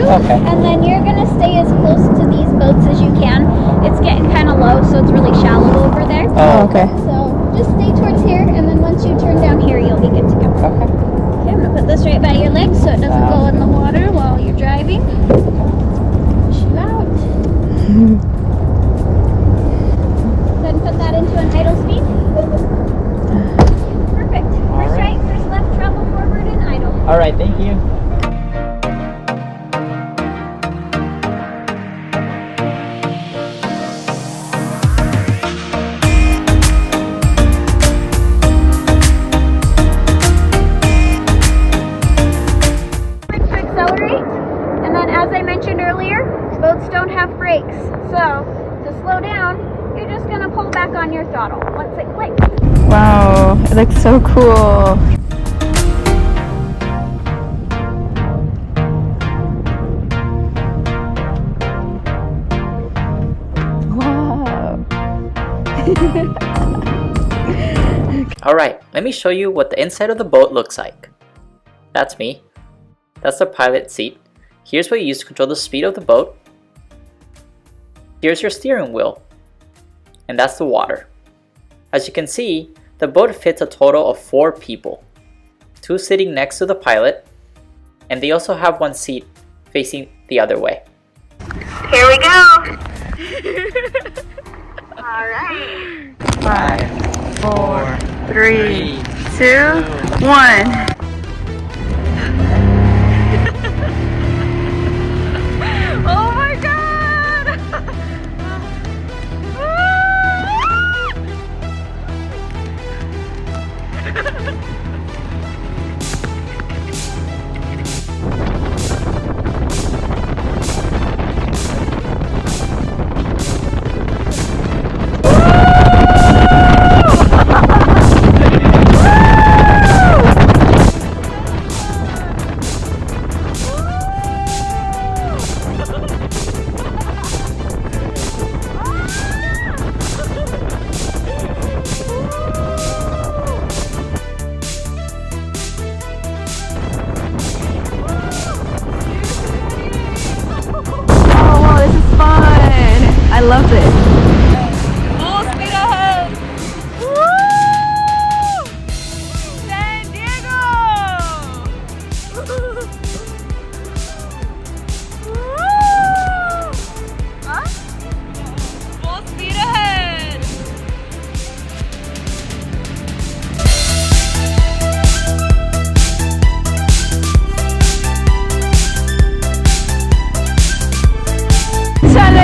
Okay. And then you're going to stay as close to these boats as you can. It's getting kind of low, so it's really shallow over there. Oh, okay. So just stay towards here, and then once you turn down here, you'll be good to go. Okay. Okay, I'm going to put this right by your legs so it doesn't go in the water while you're driving. Push you out. Then put that into an idle speed. Perfect. First right, first left, travel forward and idle. All right, thank you. Boats don't have brakes, so to slow down, you're just going to pull back on your throttle once it clicks. Wow, it looks so cool. Wow. Alright, let me show you what the inside of the boat looks like. That's me. That's the pilot seat. Here's what you use to control the speed of the boat. Here's your steering wheel. And that's the water. As you can see, the boat fits a total of 4 people. 2 sitting next to the pilot, and they also have 1 seat facing the other way. Here we go! Alright. 5, 4, 3, 2, 1. Oh my god! I love this. Full speed ahead. Woo! San Diego! Woo! Huh? Full speed ahead. Chale!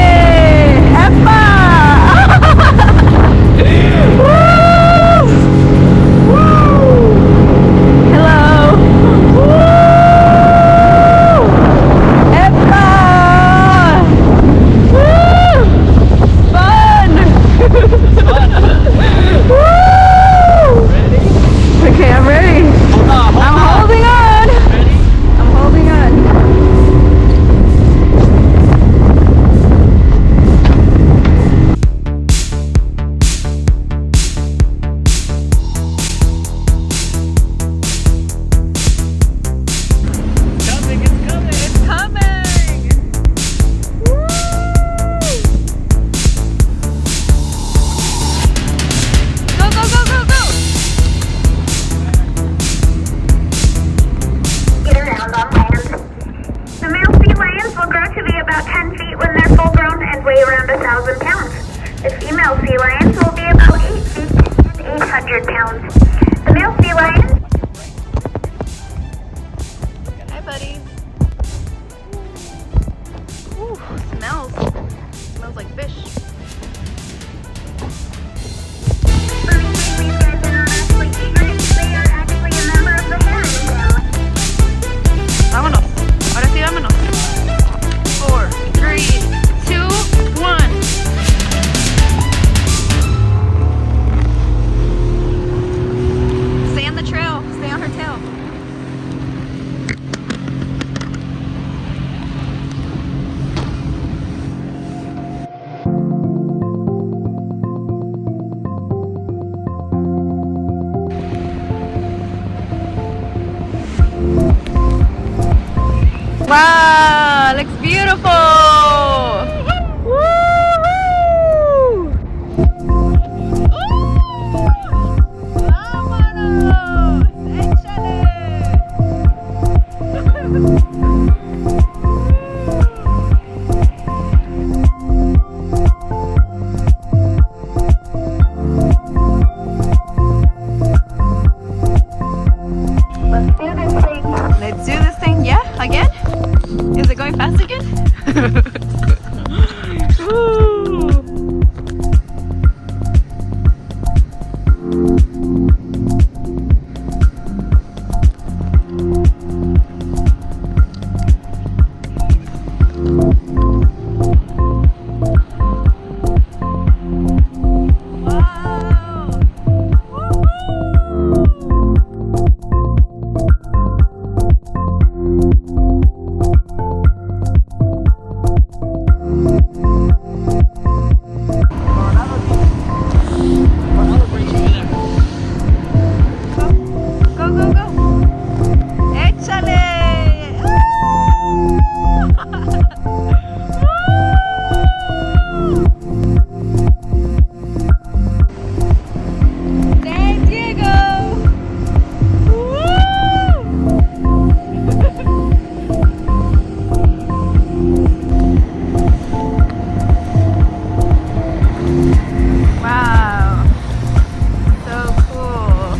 The female sea lions will be about 8 feet and 800 pounds. The male sea lion... Hi, buddy. Ooh, smells like fish. These guys are not actually egrets, they are actually a member of the herring family. Vámonos. Ahora sí, vámonos. 4, 3, 2, 1. Stay on the trail. Stay on her tail. Wow, Woohoo! ¡Vámonos! ¡Échale! Let's do this thing. Yeah, again? Is it going fast again? Woo. Coronado Bridge over there. Go, go, go. Échale. San Diego. Wow. So cool.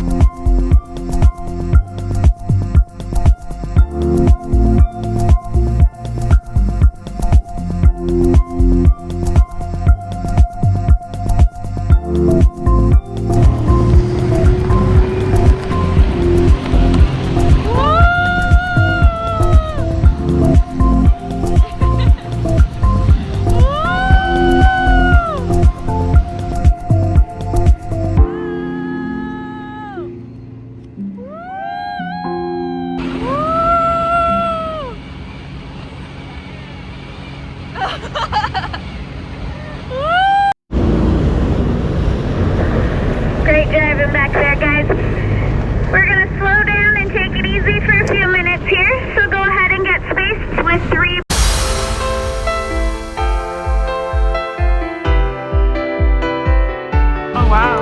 Great driving back there, guys. We're gonna slow down and take it easy for a few minutes here, so go ahead and get spaced with 3. Oh, wow.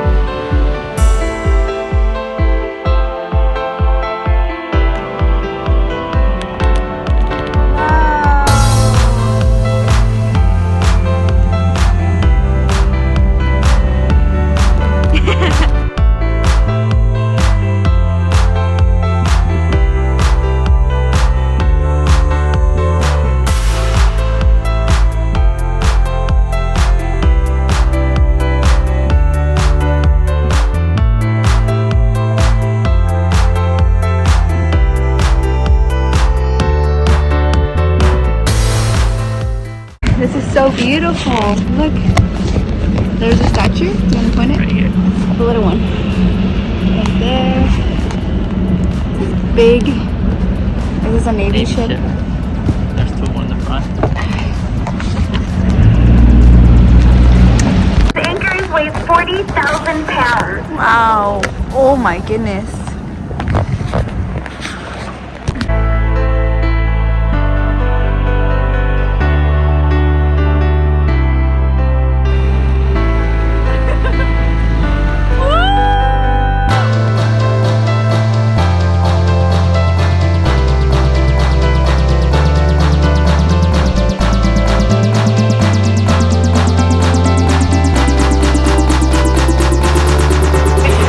This is so beautiful. Look. There's a statue. Do you want to point it? Right here. The little one. Right there. This is big. Is this a Navy ship? There's two on the front. The anchor weighs 40,000 pounds. Wow. Oh my goodness.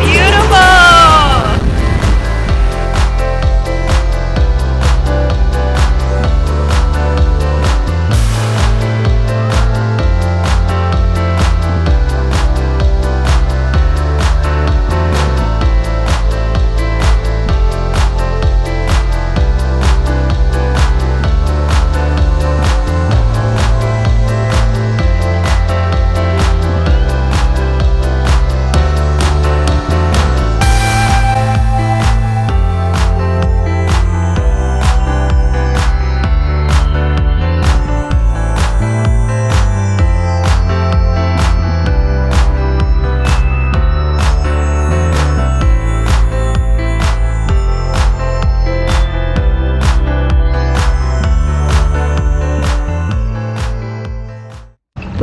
Beautiful!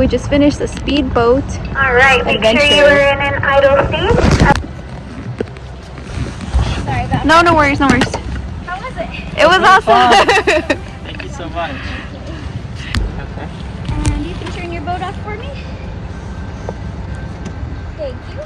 just finished the speedboat. All right, make sure Adventure. you were in an idle state. Sorry about No, no worries, no worries. How was it? It was awesome. Thank you so much. Okay. And you can turn your boat off for me. Thank you.